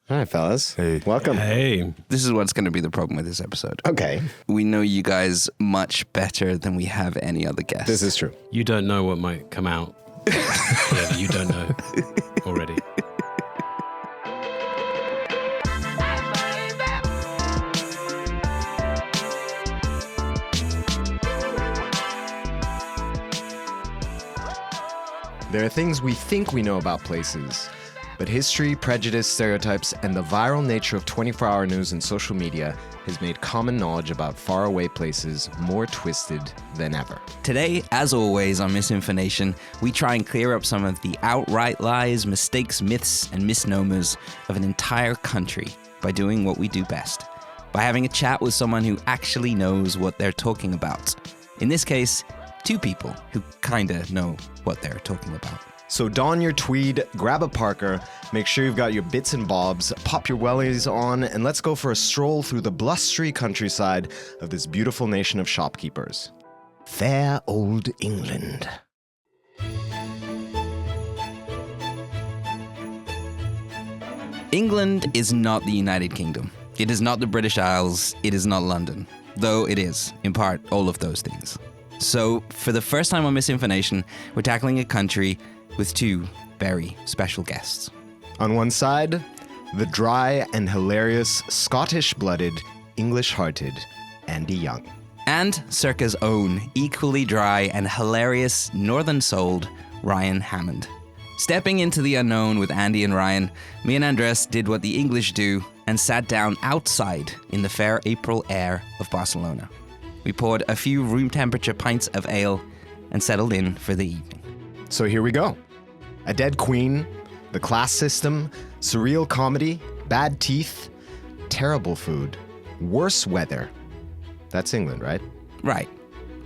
Hi, fellas. Hey. Welcome. Hey. This is what's going to be the problem with this episode. Okay. We know you guys much better than we have any other guests. This is true. You don't know what might come out. Yeah, you don't know already. There are things we think we know about places, but history, prejudice, stereotypes, and the viral nature of 24-hour news and social media has made common knowledge about faraway places more twisted than ever. Today, as always on MisInfoNation, we try and clear up some of the outright lies, mistakes, myths, and misnomers of an entire country by doing what we do best, by having a chat with someone who actually knows what they're talking about. In this case, two people who kinda know what they're talking about. So don your tweed, grab a Parker, make sure you've got your bits and bobs, pop your wellies on, and let's go for a stroll through the blustery countryside of this beautiful nation of shopkeepers. Fair old England. England is not the United Kingdom. It is not the British Isles. It is not London. Though it is, in part, all of those things. So, for the first time on MisInfoNation, we're tackling a country with two very special guests. On one side, the dry and hilarious Scottish-blooded, English-hearted Andy Young. And Cerca's own, equally dry and hilarious, northern-souled Ryan Hammond. Stepping into the unknown with Andy and Ryan, me and Andres did what the English do and sat down outside in the fair April air of Barcelona. We poured a few room-temperature pints of ale and settled in for the evening. So here we go. A dead queen, the class system, surreal comedy, bad teeth, terrible food, worse weather. That's England, right? Right.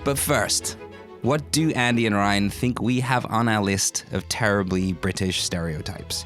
But first, what do Andy and Ryan think we have on our list of terribly British stereotypes?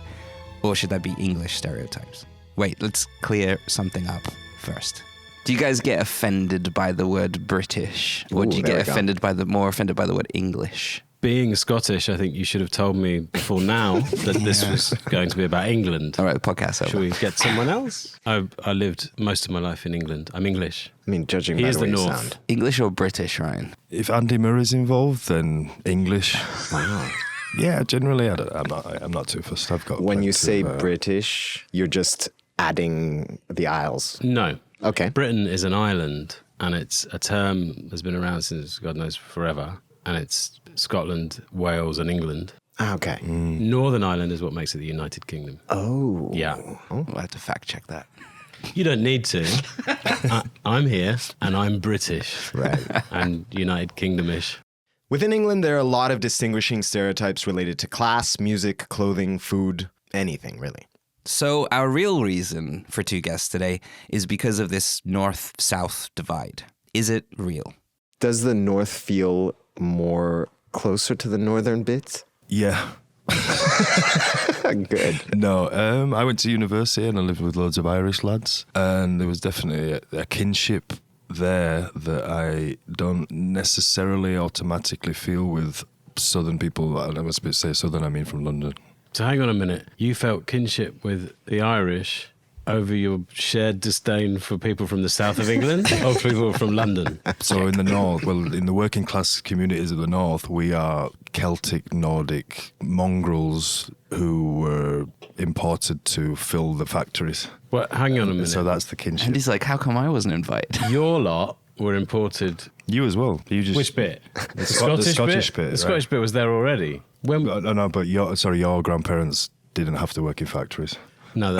Or should that be English stereotypes? Wait, let's clear something up first. Do you guys get offended by the word British? Or do you get offended by the word English? Being Scottish, I think you should have told me before now that this was going to be about England. All right, the podcast over. Shall we get someone else? I lived most of my life in England. I'm English. I mean, judging by the way you sound. English or British, Ryan? If Andy Murray's involved, then English. Wow. Yeah, generally, I'm not too fussed. I've got. When you plenty say of, British, you're just adding the Isles. No. Okay. Britain is an island, and it's a term that's been around since God knows forever, and it's Scotland, Wales, and England. Okay. Northern Ireland is what makes it the United Kingdom. Oh. Yeah. We'll have to fact check that. You don't need to. I'm here, and I'm British. Right. And United Kingdom-ish. Within England, there are a lot of distinguishing stereotypes related to class, music, clothing, food, anything, really. So our real reason for two guests today is because of this north-south divide. Is it real? Does the north feel more closer to the northern bits? Yeah. Good. No, I went to university and I lived with loads of Irish lads, and there was definitely a kinship there that I don't necessarily automatically feel with southern people. I must say southern, I mean from London. So hang on a minute. You felt kinship with the Irish over your shared disdain for people from the south of England or people from London? So in the north, well, in the working class communities of the north, we are Celtic, Nordic mongrels who were imported to fill the factories. Well, hang on a minute. So that's the kinship. And he's like, how come I wasn't invited? Your lot were imported. You as well. You just Which bit? The Scottish bit. The Scottish bit was there already. When? No, but your grandparents didn't have to work in factories. No,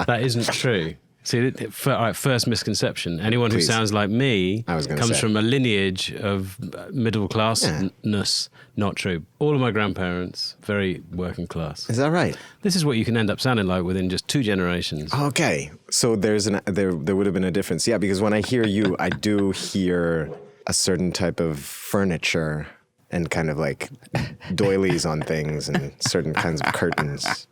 that isn't true. See, all right, first misconception. Anyone who sounds like me comes from a lineage of middle classness. Not true. All of my grandparents, very working class. Is that right? This is what you can end up sounding like within just 2 generations. Okay. So there would have been a difference. Yeah, because when I hear you, I do hear a certain type of furniture and kind of like doilies on things and certain kinds of curtains.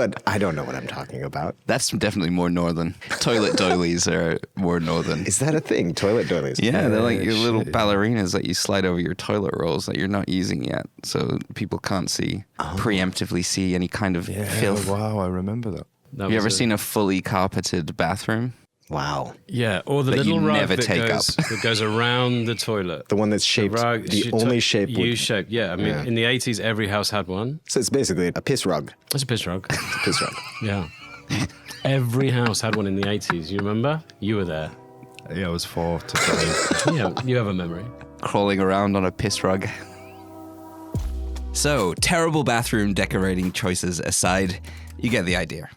but I don't know what I'm talking about. That's definitely more northern. Toilet doilies are more northern. Is that a thing? Toilet doilies? Yeah, they're like your little ballerinas that you slide over your toilet rolls that you're not using yet, so people can't preemptively see any kind of filth. Wow, I remember that. Have you ever seen a fully carpeted bathroom? Wow. Yeah, or the That little you rug never that take that goes around the toilet. The one that's shaped, the only shape. U-shaped, yeah. I mean, in the 80s, every house had one. So it's basically a piss rug. It's a piss rug. It's a piss rug. Yeah. Every house had one in the 80s. You remember? You were there. Yeah, I was 4 to 5. Yeah, you have a memory. Crawling around on a piss rug. So, terrible bathroom decorating choices aside, you get the idea.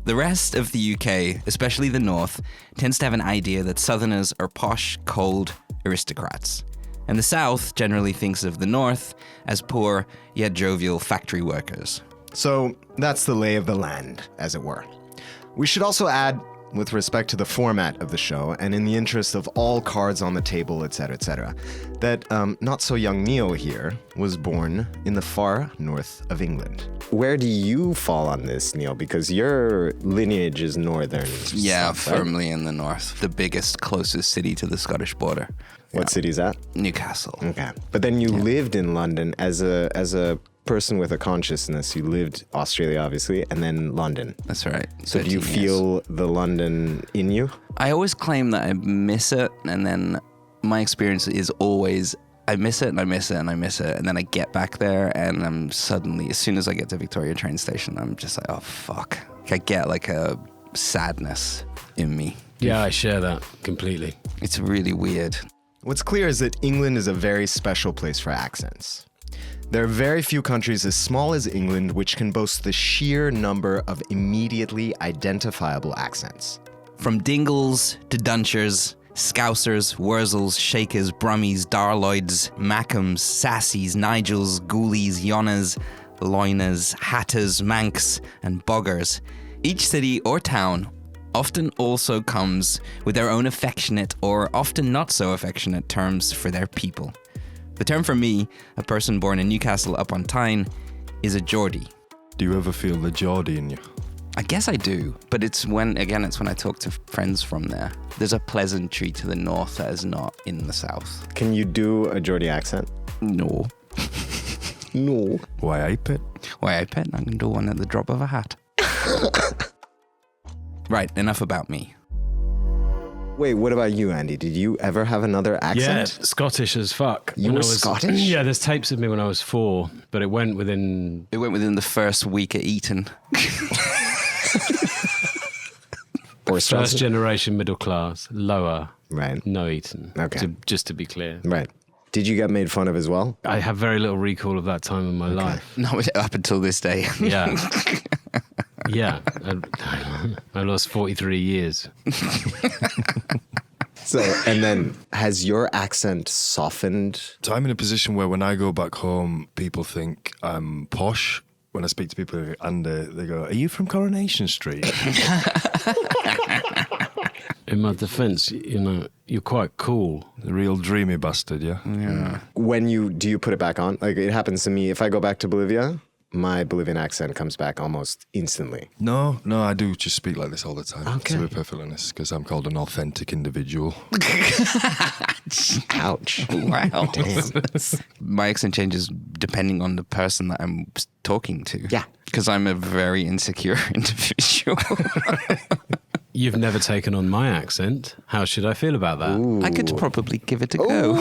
The rest of the UK, especially the north, tends to have an idea that southerners are posh, cold aristocrats. And the south generally thinks of the north as poor, yet jovial factory workers. So that's the lay of the land, as it were. We should also add, with respect to the format of the show, and in the interest of all cards on the table, etc., that not-so-young Neil here was born in the far north of England. Where do you fall on this, Neil? Because your lineage is northern. Yeah, stuff, right? firmly in the north. The biggest, closest city to the Scottish border. What city is that? Newcastle. Okay. But then you lived in London as a person with a consciousness. You lived Australia, obviously, and then London. That's right. So do you feel the London in you? I always claim that I miss it, and then my experience is always I miss it and I miss it and I miss it, and then I get back there and I'm suddenly, as soon as I get to Victoria train station, I'm just like, oh fuck. I get like a sadness in me. Yeah, I share that completely. It's really weird. What's clear is that England is a very special place for accents. There are very few countries as small as England which can boast the sheer number of immediately identifiable accents. From Dingles to Dunchers, Scousers, Wurzels, Shakers, Brummies, Darloids, Mackhams, Sassies, Nigels, Ghoulies, Yonnas, Loinas, Hatters, Manx, and Boggers. Each city or town often also comes with their own affectionate or often not so affectionate terms for their people. The term for me, a person born in Newcastle upon Tyne, is a Geordie. Do you ever feel the Geordie in you? I guess I do, but it's when I talk to friends from there. There's a pleasantry to the north that is not in the south. Can you do a Geordie accent? No. No. Why I pit? Why I pet? I can do one at the drop of a hat. Right, enough about me. Wait, what about you, Andy? Did you ever have another Yeah, accent? Scottish as fuck. You were Scottish? Yeah, there's tapes of me when I was 4, but it went within the first week at Eton. first generation middle class, lower, Right. no Eton. Okay. Just to be clear. Right. Did you get made fun of as well? I have very little recall of that time in my life. No, up until this day. Yeah. Yeah. I lost 43 years. So, and then has your accent softened? So I'm in a position where when I go back home, people think I'm posh. When I speak to people and they go, "Are you from Coronation Street?" In my defense, you're quite cool. The real dreamy bastard, yeah? Yeah. Do you put it back on? Like, it happens to me. If I go back to Bolivia, my Bolivian accent comes back almost instantly. No, I do just speak like this all the time, Okay. to be perfectly honest, because I'm called an authentic individual. Ouch. Wow. Damn. My accent changes depending on the person that I'm talking to. Yeah. Because I'm a very insecure individual. You've never taken on my accent. How should I feel about that? Ooh. I could probably give it a go.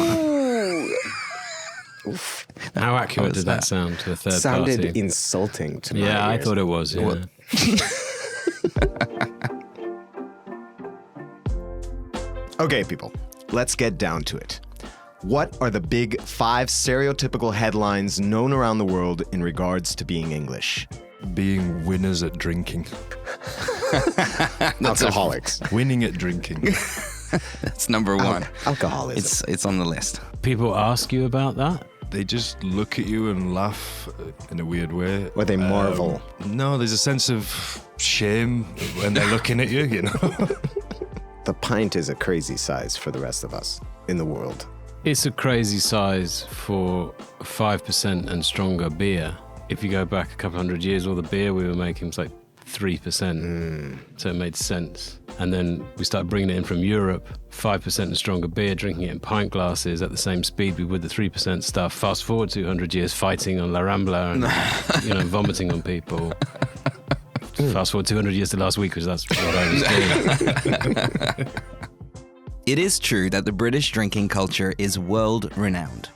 How accurate did that sound to a third Sounded party? insulting to me. Yeah, I thought it was. Yeah. Okay, people, let's get down to it. What are the big 5 stereotypical headlines known around the world in regards to being English? Being winners at drinking. Alcoholics. Winning at drinking. That's number one. Alcoholism. It's on the list. People ask you about that? They just look at you and laugh in a weird way. Or they marvel. No, there's a sense of shame when they're looking at you, you know? The pint is a crazy size for the rest of us in the world. It's a crazy size for 5% and stronger beer. If you go back a couple hundred years, all the beer we were making was like 3%. So it made sense. And then we started bringing it in from Europe, 5% and stronger beer, drinking it in pint glasses at the same speed we would the 3% stuff. Fast forward 200 years, fighting on La Rambla and vomiting on people. Fast forward 200 years to last week, because that's what I was doing. It is true that the British drinking culture is world-renowned.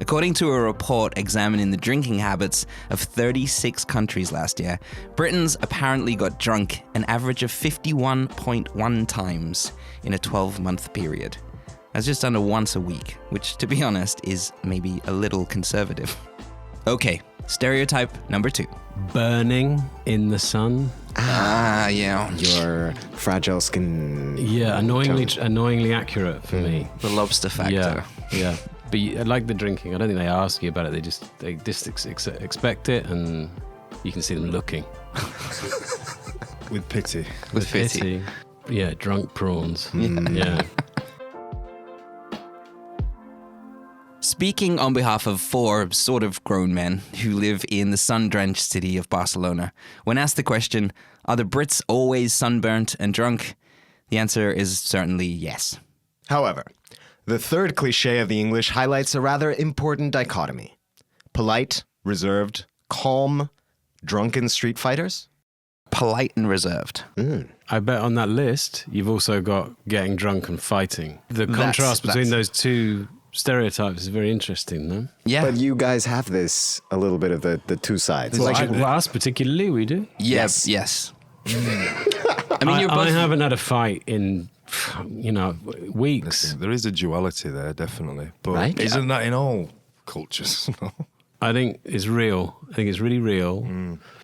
According to a report examining the drinking habits of 36 countries last year, Britons apparently got drunk an average of 51.1 times in a 12-month period. That's just under once a week, which, to be honest, is maybe a little conservative. Okay, stereotype number 2. Burning in the sun. Yeah. Your fragile skin. Yeah, annoyingly accurate for me. The lobster factor. Yeah. But I like the drinking. I don't think they ask you about it. They just expect it, and you can see them looking. With pity. With pity. Yeah, drunk prawns. Yeah. Speaking on behalf of 4 sort of grown men who live in the sun-drenched city of Barcelona, when asked the question, are the Brits always sunburnt and drunk? The answer is certainly yes. However, the third cliché of the English highlights a rather important dichotomy. Polite, reserved, calm, drunken street fighters? Polite and reserved. I bet on that list, you've also got getting drunk and fighting. The contrast between those two stereotypes is very interesting, no? Yeah. But you guys have this, a little bit of the two sides. Well, us particularly, we do. Yes. I mean, I haven't had a fight in, weeks. Listen, there is a duality there, definitely. But right? Isn't that in all cultures? I think it's real. I think it's really real.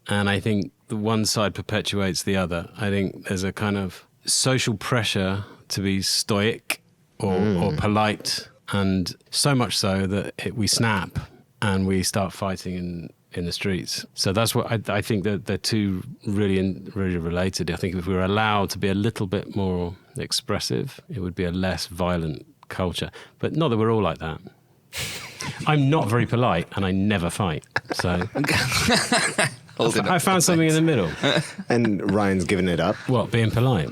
And I think the one side perpetuates the other. I think there's a kind of social pressure to be stoic or polite, and so much so that we snap and we start fighting in the streets. So that's what I think that they're two really related. I think if we were allowed to be a little bit more expressive, it would be a less violent culture. But not that we're all like that. I'm not very polite and I never fight. So I found something in the middle. And Ryan's given it up. What, being polite?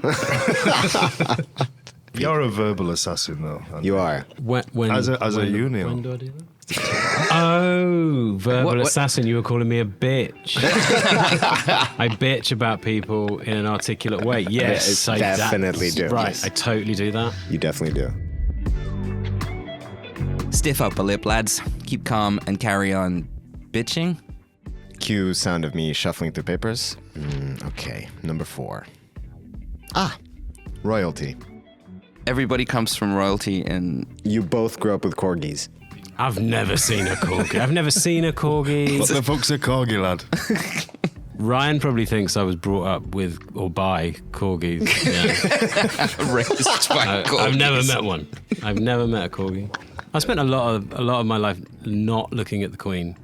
You're a verbal assassin, though. You are. As a union. When do I do that? Oh, verbal assassin, you were calling me a bitch. I bitch about people in an articulate way. Yes, I definitely do. Right, Yes. I totally do that. You definitely do. Stiff upper lip, lads. Keep calm and carry on bitching. Cue sound of me shuffling through papers. Okay, number 4. Royalty. Everybody comes from royalty, and You both grew up with corgis. I've never seen a corgi. What the fuck's a corgi, lad? Ryan probably thinks I was brought up with or by corgis. Yeah. raised by corgis. I've never met one. I've never met a corgi. I spent a lot of my life not looking at the Queen.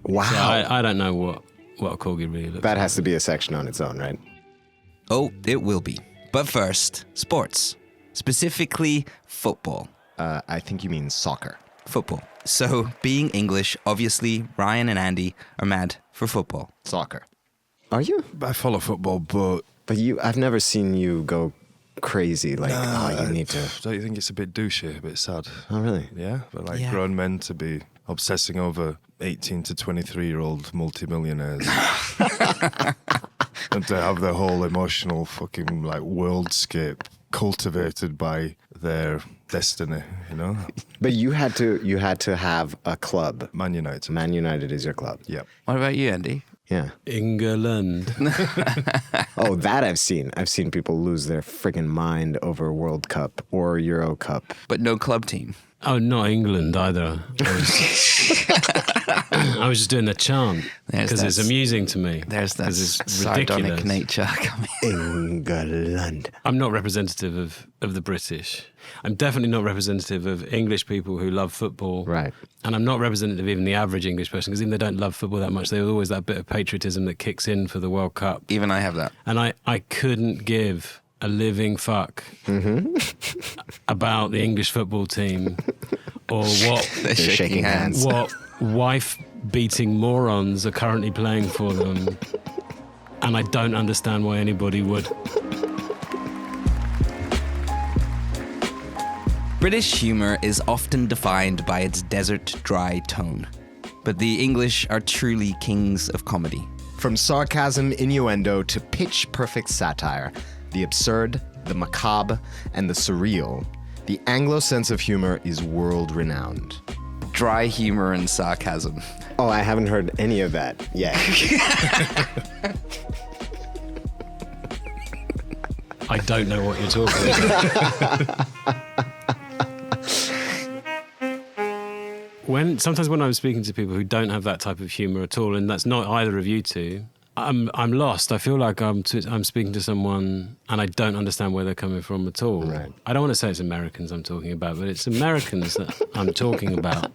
Wow. So I don't know what a corgi really looks That like. has to be a section on its own, right? Oh, it will be. But first, sports. Specifically, football. I think you mean soccer. Football. So, being English, obviously, Ryan and Andy are mad for football. Soccer. Are you? I follow football, but But I've never seen you go crazy. Like, you need to. don't you think it's a bit douchey, a bit sad? Oh, really? Yeah, but Yeah. grown men to be obsessing over 18 to 23-year-old multimillionaires. And to have their whole emotional fucking worldscape cultivated by their destiny, But you had to have a club. Man United. Man United is your club. Yeah. What about you, Andy? Yeah. England. Oh, that I've seen. I've seen people lose their friggin' mind over World Cup or Euro Cup. But no club team. Oh, not England either. I was just doing the chant because it's amusing to me. There's that it's sardonic ridiculous. nature coming. England. I'm not representative of the British. I'm definitely not representative of English people who love football. Right. And I'm not representative of even the average English person, because even they don't love football that much, there's always that bit of patriotism that kicks in for the World Cup. Even I have that. And I couldn't give a living fuck about the English football team or what They're shaking hands. what wife-beating morons are currently playing for them. And I don't understand why anybody would. British humour is often defined by its desert dry tone. But the English are truly kings of comedy. From sarcasm, innuendo to pitch-perfect satire, the absurd, the macabre, and the surreal, the Anglo sense of humor is world-renowned. Dry humour and sarcasm. Oh, I haven't heard any of that yet. I don't know what you're talking about. Sometimes when I'm speaking to people who don't have that type of humour at all, and that's not either of you two, I'm lost. I feel like I'm speaking to someone and I don't understand where they're coming from at all. Right. I don't want to say it's Americans I'm talking about, but it's Americans that I'm talking about.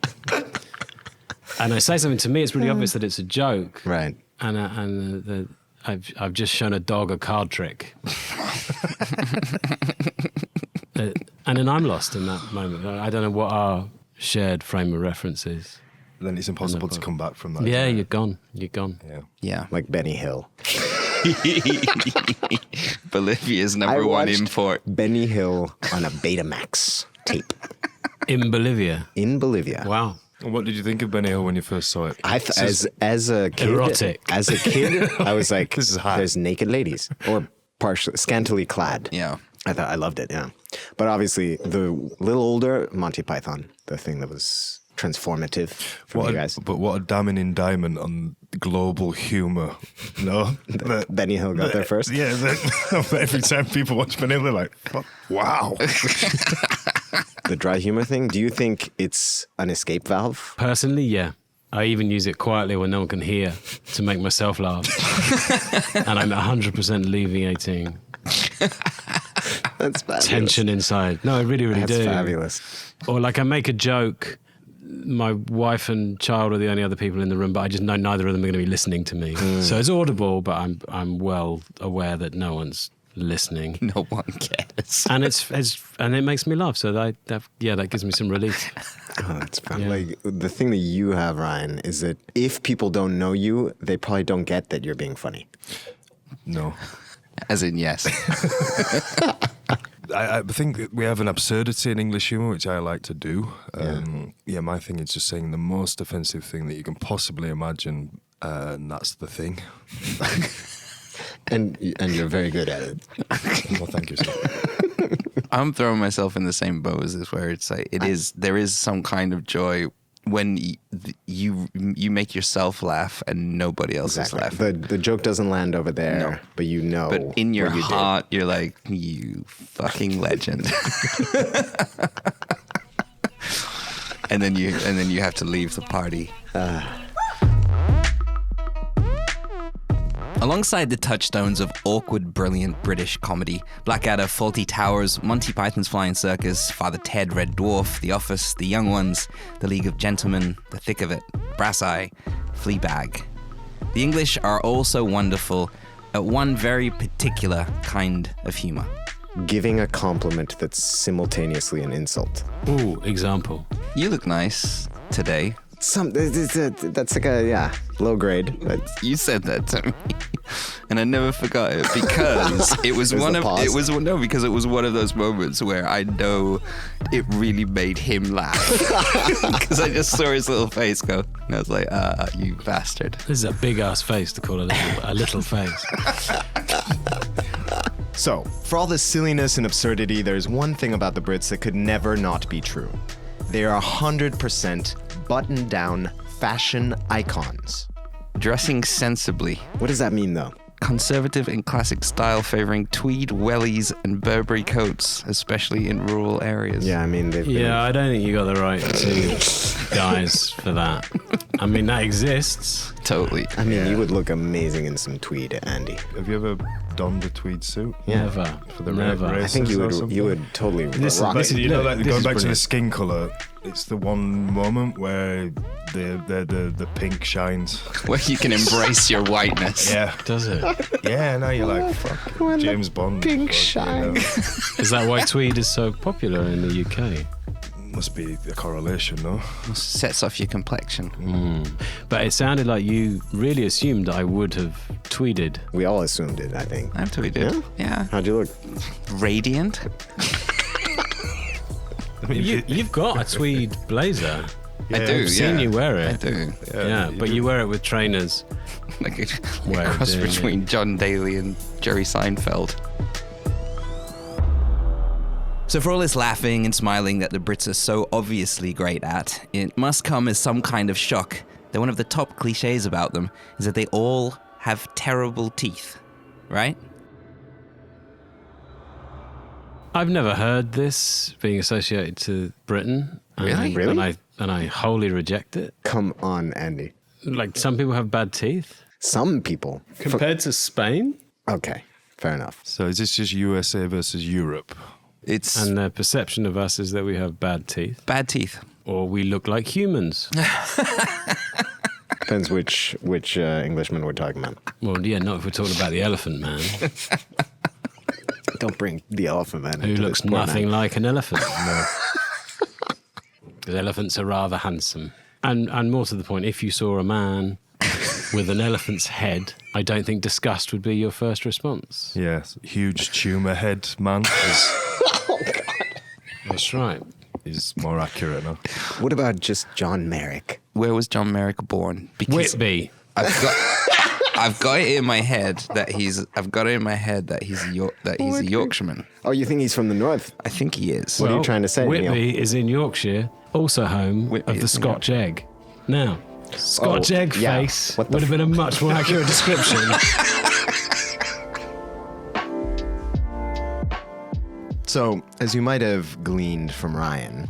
And I say something, to me it's really obvious that it's a joke. Right. And I've just shown a dog a card trick. And then I'm lost in that moment. I don't know what our shared frame of reference is. Then it's impossible to come back from that. Yeah, you're gone. You're gone. Yeah. Like Benny Hill. Bolivia's number one import. Benny Hill on a Betamax tape. In Bolivia? In Bolivia. Wow. What did you think of Benny Hill when you first saw it? As a kid, erotic. As a kid, I was like, This is hot. There's naked ladies or partially scantily clad. Yeah. I loved it. Yeah, but obviously the little older Monty Python, the thing that was transformative for you guys. But what a damning indictment on global humour. No? Benny Hill got there first. Yeah, every time people watch Benny Hill, they're like, wow. The dry humor thing, do you think it's an escape valve? Personally, yeah. I even use it quietly when no one can hear to make myself laugh. And I'm 100% alleviating That's fabulous. tension inside. No, I really, really do. That's fabulous. Or like I make a joke, my wife and child are the only other people in the room, but I just know neither of them are going to be listening to me. So it's audible, but I'm well aware that no one's listening. No one cares. And and it makes me laugh. So that gives me some relief. Oh, that's fun. Yeah. Like the thing that you have, Ryan, is that if people don't know you, they probably don't get that you're being funny. No. As in, yes. I think that we have an absurdity in English humour, which I like to do. My thing is just saying the most offensive thing that you can possibly imagine, and that's the thing. And you're very good at it. Well, thank you, sir. I'm throwing myself in the same boat as this, where it's like there is some kind of joy when you make yourself laugh and nobody else is laughing. The joke doesn't land over there, but you know. But in your heart, you're like, you fucking legend. and then you have to leave the party. Alongside the touchstones of awkward, brilliant British comedy, Blackadder, Fawlty Towers, Monty Python's Flying Circus, Father Ted, Red Dwarf, The Office, The Young Ones, The League of Gentlemen, The Thick of It, Brass Eye, Fleabag. The English are also wonderful at one very particular kind of humour. Giving a compliment that's simultaneously an insult. Ooh, example. You look nice today. That's like a low grade. But You said that to me, and I never forgot it because it was because it was one of those moments where I know it really made him laugh because I just saw his little face go, and I was like, you bastard. This is a big ass face to call a little face. So, for all this silliness and absurdity, there's one thing about the Brits that could never not be true. They are 100% buttoned-down fashion icons. Dressing sensibly. What does that mean, though? Conservative and classic style favouring tweed wellies and Burberry coats, especially in rural areas. Yeah, I mean, I don't think you got the right two guys for that. I mean, that exists. Totally. I mean, you would look amazing in some tweed, Andy. Have you ever donned a tweed suit? Yeah. Never. For the Never. I think you would totally rock it. You know, like, this going is back to the brilliant. skin colour, it's the one moment where the pink shines. Where you can embrace your whiteness. Yeah. Does it? Yeah, now you're like, fuck, When the James Bond. pink fuck, you know. Is that why tweed is so popular in the UK? Must be the correlation, no? Sets off your complexion. But it sounded like you really assumed I would have tweeted. We all assumed it, I think. I've tweeted. Yeah. How'd you look? Radiant. You've got a tweed blazer. I do, I've seen you wear it. I do. Yeah, but you wear it with trainers. Like a Way of cross doing it. between John Daly and Jerry Seinfeld. So for all this laughing and smiling that the Brits are so obviously great at, it must come as some kind of shock that one of the top cliches about them is that they all have terrible teeth, right? I've never heard this being associated to Britain. Really? Really? And I wholly reject it. Come on, Andy. Like, some people have bad teeth. Some people. Compared to Spain? Okay, fair enough. So is this just USA versus Europe? It's And the perception of us is that we have bad teeth. bad teeth. Or we look like humans. Depends which Englishman we're talking about. Well, yeah, not if we're talking about the elephant man, Don't bring the elephant man who into looks this poor nothing man. like an elephant. Because elephants are rather handsome. And more to the point, if you saw a man with an elephant's head, I don't think disgust would be your first response. Yeah, huge tumour head man That's right. is more accurate now. What about just John Merrick? Where was John Merrick born? Whitby. I've got it in my head that he's a Yorkshireman. Oh, you think he's from the north? I think he is. What are you trying to say, Whitby Neil? is in Yorkshire, also home Whitby of the is in Scotch egg. Now, Scotch egg yeah. face What the would have been a much more accurate description. So, as you might have gleaned from Ryan,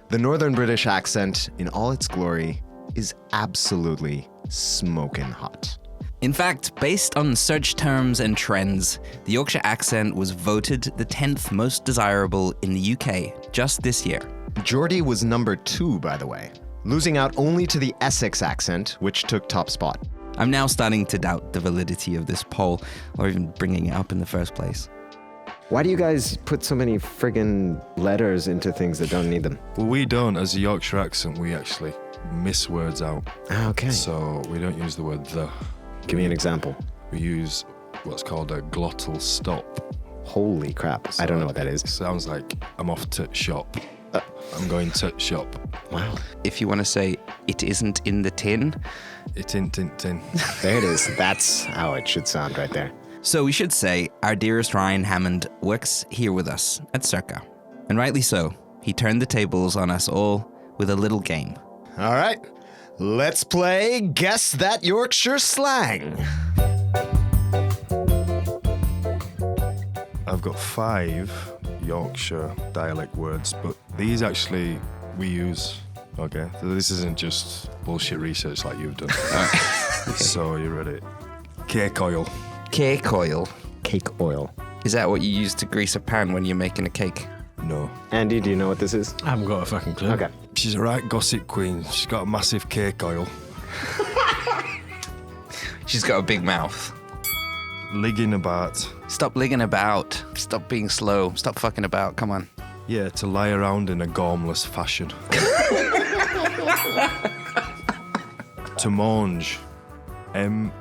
the Northern British accent in all its glory is absolutely smoking hot. In fact, based on search terms and trends, the Yorkshire accent was voted the 10th most desirable in the UK just this year. Geordie was number 2, by the way, losing out only to the Essex accent, which took top spot. I'm now starting to doubt the validity of this poll, or even bringing it up in the first place. Why do you guys put so many friggin' letters into things that don't need them? Well, we don't. As a Yorkshire accent, we actually miss words out. Okay. So we don't use the word the. Give me an example. We use what's called a glottal stop. Holy crap. I don't know what that is. Sounds like I'm off to shop. I'm going to shop. Wow. If you want to say, it isn't in the tin. It in tin tin. There it is. That's how it should sound right there. So we should say our dearest Ryan Hammond works here with us at Cerca. And rightly so. He turned the tables on us all with a little game. All right. Let's play Guess That Yorkshire Slang. I've got 5 Yorkshire dialect words, but these actually we use. Okay, so this isn't just bullshit research like you've done. So you ready? Cake oil. Cake oil. Cake oil. Is that what you use to grease a pan when you're making a cake? No. Andy, do you know what this is? I haven't got a fucking clue. Okay. She's a right gossip queen. She's got a massive cake oil. She's got a big mouth. Ligging about. Stop ligging about. Stop being slow. Stop fucking about. Come on. Yeah, to lie around in a gormless fashion. To mange. M-A-U-N-G-E.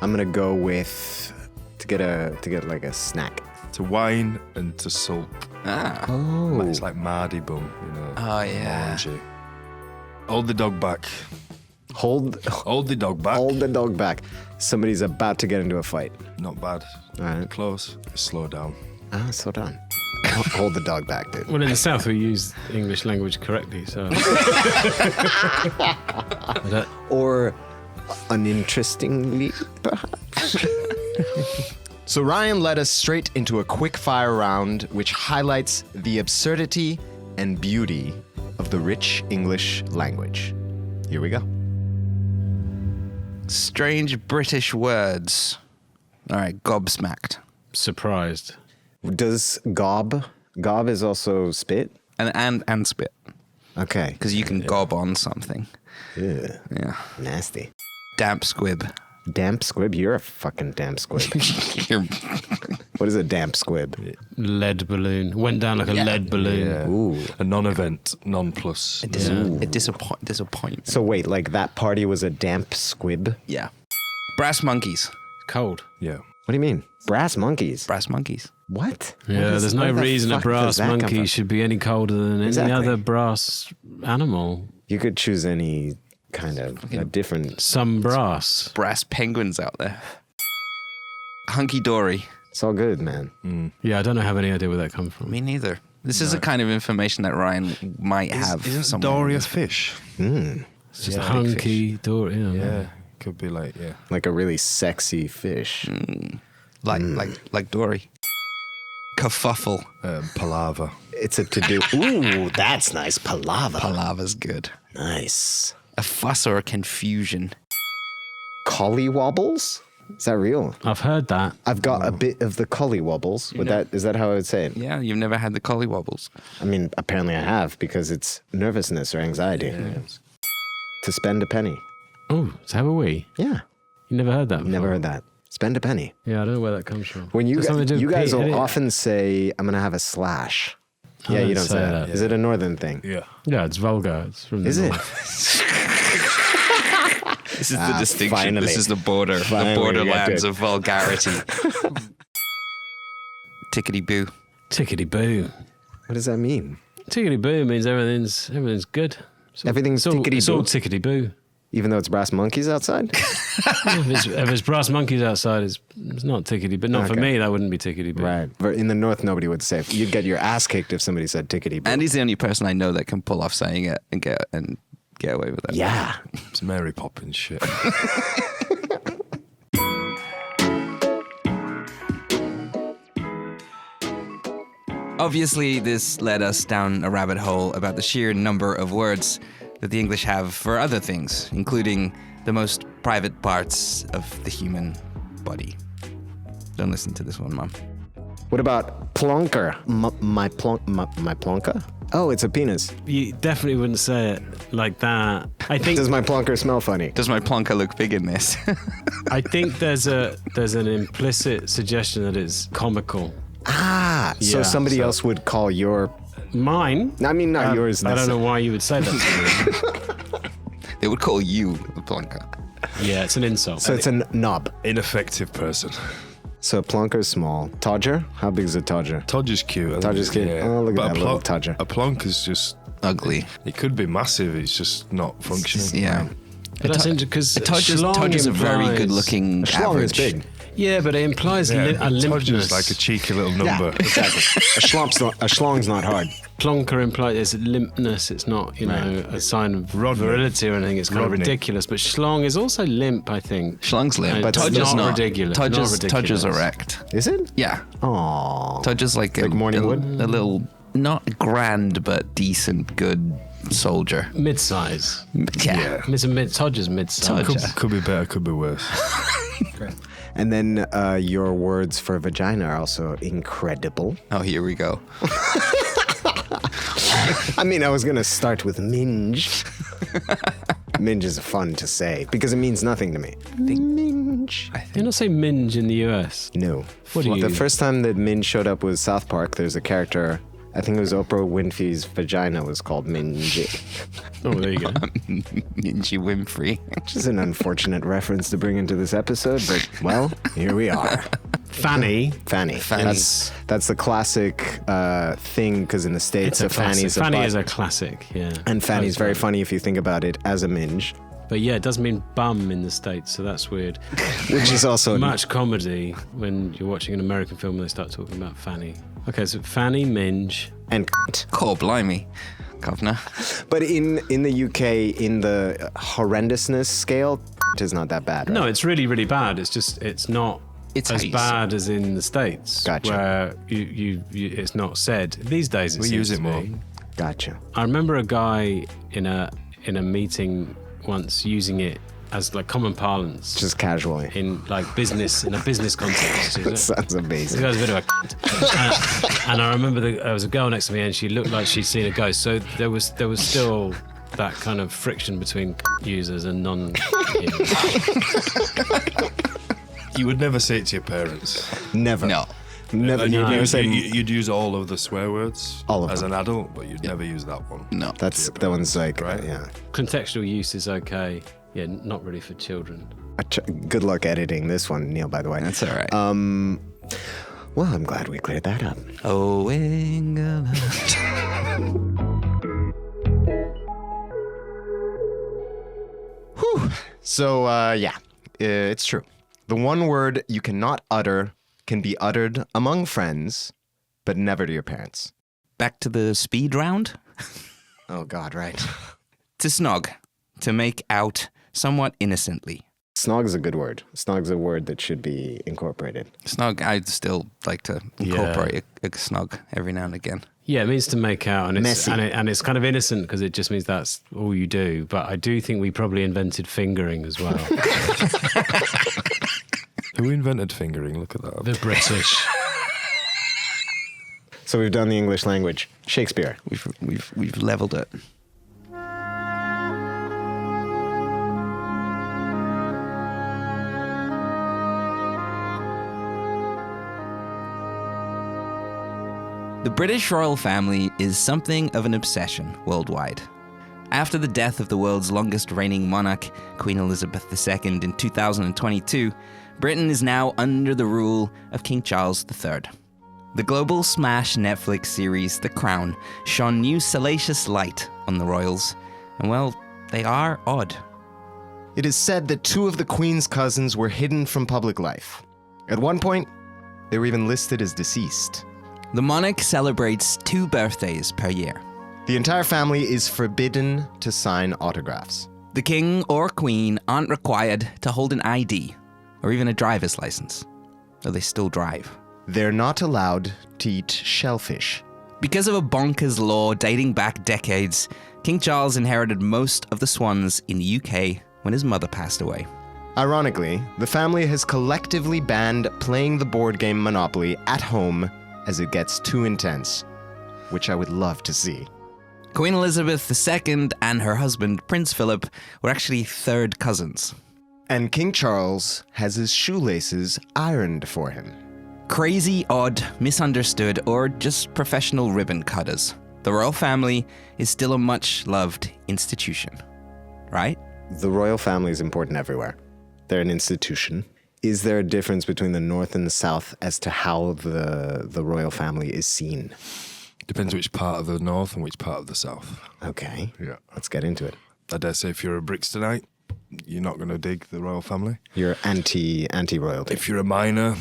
I'm gonna go with to get like a snack. To whine and to sulk. Ah. Oh. It's like Mardy bum, you know. Oh, yeah. Mangy. Hold the dog back. Hold Hold the dog back. the dog back. Somebody's about to get into a fight. Not bad. All right. Close. Slow down. Slow down. Hold the dog back, dude. Well, in the South, we use English language correctly, so... Or uninterestingly, perhaps. So Ryan led us straight into a quick fire round which highlights the absurdity and beauty of the rich English language. Here we go. Strange British words. All right, gobsmacked. Surprised. Does gob is also spit? And spit. Okay. Because you can gob on something. Ew, Yeah. nasty. Damp squib. Damp squib? You're a fucking damp squib. What is a damp squib? Lead balloon. Went down like a lead balloon. Yeah. Ooh. A non-event, non-plus. A disappointment. So wait, like that party was a damp squib? Yeah. Brass monkeys. Cold. Yeah. What do you mean? Brass monkeys? Brass monkeys. What? Yeah, there's no reason a brass monkey should be any colder than any other brass animal. You could choose any kind of a different... Some brass. Brass penguins out there. Hunky-dory. It's all good, man. Yeah, I don't have any idea where that comes from. Me neither. This is the kind of information that Ryan might have. Isn't somewhere. dory a fish? It's just a hunky dory. Yeah. Could be like, Like a really sexy fish. Like Dory. Kerfuffle. Palaver. It's a to-do. Ooh, that's nice. Palaver. Palaver's good. Nice. A fuss or a confusion. Collywobbles? Is that real? I've heard that. I've got a bit of the collywobbles. Is that how I would say it? Yeah, you've never had the collywobbles. I mean, apparently I have because it's nervousness or anxiety. Yeah. To spend a penny. Oh, to have a wee? Yeah. You never heard that before? Never heard that. Spend a penny. Yeah, I don't know where that comes from. When you guys will often say, I'm going to have a slash. Yeah, you don't say that. Is it a northern thing? Yeah. Yeah, it's vulgar. It's from Is it? This is the distinction. Finally. This is the border. Finally, the we got borderlands to it. of vulgarity. Tickety-boo. Tickety-boo. What does that mean? Tickety-boo means everything's good. Everything's tickety-boo. It's all tickety-boo? tickety-boo. Even though it's brass monkeys outside? if it's brass monkeys outside, it's not tickety, but not for me. That wouldn't be tickety. Right. But in the north, nobody would say. You'd get your ass kicked if somebody said tickety. Andy's the only person I know that can pull off saying it and get away with it. Yeah. It's Mary Poppins shit. Obviously, this led us down a rabbit hole about the sheer number of words that the English have for other things, including the most private parts of the human body. Don't listen to this one, Mom. What about plonker? My plonker? Oh, it's a penis. You definitely wouldn't say it like that. I think. Does my plonker smell funny? Does my plonker look big in this? I think there's an implicit suggestion that it's comical. Ah, so somebody else would call your... Mine? I mean, not yours. I don't know why you would say that to me. They would call you the plonker. Yeah, it's an insult. So it's a knob. Ineffective person. So a plonker's small. Todger? How big is a todger? Todger's cute. Todger's cute. Yeah. Oh, look But at that little todger. A plonker's just ugly. It could be massive. It's just not functioning. Yeah. But that's interesting because Todger's a very good-looking Schlong average. is big. Yeah, but it implies a limpness. Todger's like a cheeky little number. Yeah, exactly. A schlong's not hard. Plonker implies it's limpness. It's not, a sign of virility or anything. It's kind of ridiculous. But schlong is also limp, I think. Schlong's limp, but Todger's not ridiculous. Todger's erect. Is it? Yeah. Aww. Todger's like Morning Wood? A little, not grand, but decent, good soldier. Mid-size. Yeah. Todger's mid-size. Could be better, could be worse. And then your words for vagina are also incredible. Oh, here we go. I mean, I was going to start with minge. Minge is fun to say because it means nothing to me. Minge. You're not saying minge in the US. No. What do you? The first time that minge showed up was South Park. There's a character, I think it was Oprah Winfrey's vagina was called Mingy. Oh, there you go. Mingy Winfrey. Which is an unfortunate reference to bring into this episode, but, well, here we are. Fanny. That's the classic thing, because in the States, Fanny is a classic, yeah. And fanny's very funny if you think about it as a minge. But yeah, it does mean bum in the States, so that's weird. Which is also... much comedy when you're watching an American film and they start talking about fanny. Okay, so fanny, minge. And Call blimey, governor. But in the UK, in the horrendousness scale, is not that bad, right? No, it's really, really bad. It's not as bad as in the States. Gotcha. Where you it's not said. These days it We use it more. Gotcha. I remember a guy in a meeting once using it as like common parlance. Just casually. In like business, in a business context. That sounds amazing. This guy's a bit of a and I remember there was a girl next to me and she looked like she'd seen a ghost. So there was still that kind of friction between users and non-users. You would never say it to your parents. Never. No. Never. You'd use all of the swear words All of as them. an adult, but you'd never use that one. No. That one's like, Right. yeah. Contextual use is okay. Yeah, not really for children. Good luck editing this one, Neil, by the way. That's all right. Well, I'm glad we cleared that up. Oh, England. So, it's true. The one word you cannot utter can be uttered among friends, but never to your parents. Back to the speed round. Oh, God, right. To snog. To make out somewhat innocently. Snog is a good word. Snog's a word that should be incorporated. Snog, I'd still like to incorporate a snog every now and again. Yeah, it means to make out, and it's Messy. and it's kind of innocent because it just means that's all you do. But I do think we probably invented fingering as well. Who invented fingering? Look at that. The British. So we've done the English language. Shakespeare. We've leveled it. The British royal family is something of an obsession worldwide. After the death of the world's longest reigning monarch, Queen Elizabeth II, in 2022, Britain is now under the rule of King Charles III. The global smash Netflix series The Crown shone new salacious light on the royals, and well, they are odd. It is said that 2 of the Queen's cousins were hidden from public life. At one point, they were even listed as deceased. The monarch celebrates 2 birthdays per year. The entire family is forbidden to sign autographs. The king or queen aren't required to hold an ID or even a driver's license, though they still drive. They're not allowed to eat shellfish. Because of a bonkers law dating back decades, King Charles inherited most of the swans in the UK when his mother passed away. Ironically, the family has collectively banned playing the board game Monopoly at home as it gets too intense, which I would love to see. Queen Elizabeth II and her husband, Prince Philip, were actually 3rd cousins. And King Charles has his shoelaces ironed for him. Crazy, odd, misunderstood, or just professional ribbon cutters. The royal family is still a much-loved institution, right? The royal family is important everywhere. They're an institution. Is there a difference between the North and the South as to how the royal family is seen? Depends which part of the North and which part of the South. Okay. Yeah. Let's get into it. I dare say if you're a Brixtonite, you're not going to dig the royal family. You're anti-royalty. If you're a miner,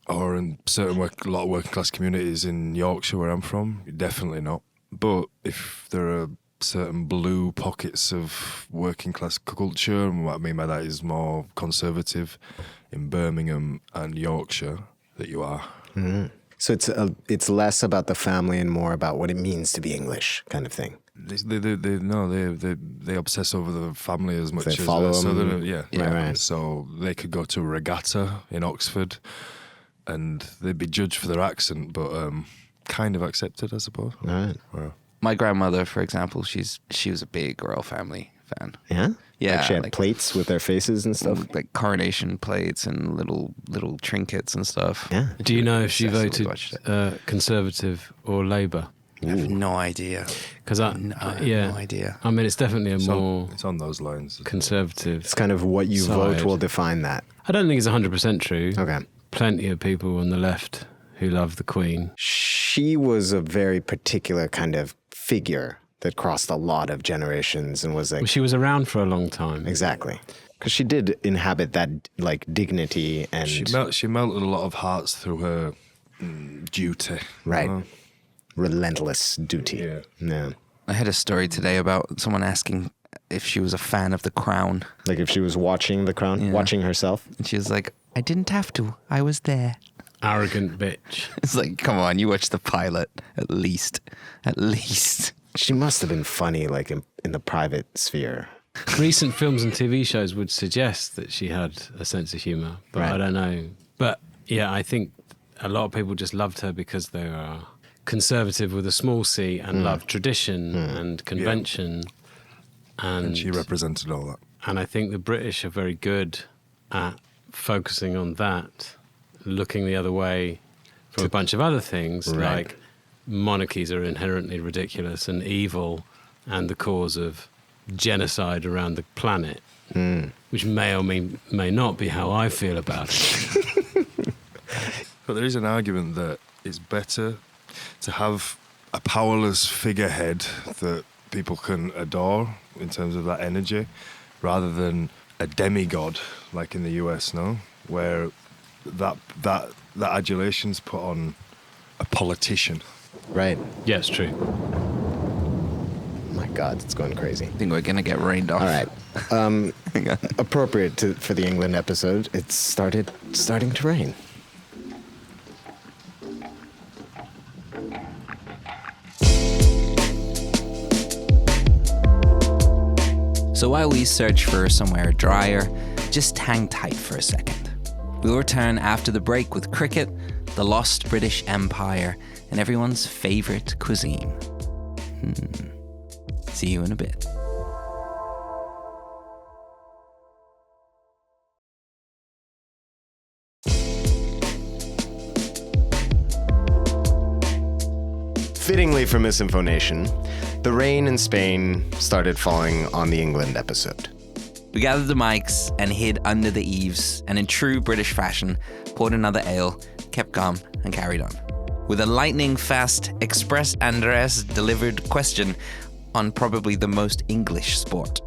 or in a lot of working class communities in Yorkshire where I'm from, you're definitely not. But if there are certain blue pockets of working class culture, and what I mean by that is more conservative in Birmingham and Yorkshire, that you are. Mm-hmm. So it's less about the family and more about what it means to be English, kind of thing. They obsess over the family as much They as follow them. Southern. Right. So they could go to a regatta in Oxford, and they'd be judged for their accent, but kind of accepted, I suppose. Right. Well, My grandmother, for example, she was a big royal family fan. Yeah? Yeah, Like she had like- plates with their faces and stuff? Like coronation plates and little trinkets and stuff. Yeah. Do you know if she Obsessively voted watched it. Conservative or Labour? I have no idea. Because I have no idea. I mean, it's definitely a more it's on those lines. conservative. It's kind of what you Side. vote will define that. I don't think it's 100% true. Okay. Plenty of people on the left who love the Queen. She was a very particular kind of figure that crossed a lot of generations and was like... Well, she was around for a long time. Exactly. Because she did inhabit that, like, dignity and... She melted a lot of hearts through her duty. Right. you know? Relentless duty. Yeah. I had a story today about someone asking if she was a fan of The Crown. Like if she was watching The Crown, Yeah. watching herself. And she was like, I didn't have to. I was there. Arrogant bitch. It's like, come on, you watched the pilot, at least. At least. She must have been funny, like, in the private sphere. Recent films and TV shows would suggest that she had a sense of humour, but Right. I don't know. But yeah, I think a lot of people just loved her because they are conservative with a small c and love tradition and convention. And she represented all that. And I think the British are very good at focusing on that, looking the other way from a bunch of other things, like monarchies are inherently ridiculous and evil and the cause of genocide around the planet, which may or may not be how I feel about it. But there is an argument that it's better to have a powerless figurehead that people can adore in terms of that energy, rather than a demigod like in the US, no, where that adulation's put on a politician. Right. Yeah, it's true. My God, it's going crazy. I think we're gonna get rained off. All right. Appropriate for the England episode. It's starting to rain. So while we search for somewhere drier, just hang tight for a second. We'll return after the break with cricket, the lost British Empire, and everyone's favourite cuisine. See you in a bit. Fittingly for MisInfoNation, the rain in Spain started falling on the England episode. We gathered the mics and hid under the eaves, and in true British fashion, poured another ale, kept calm, and carried on. With a lightning-fast Express Andres delivered question on probably the most English sport.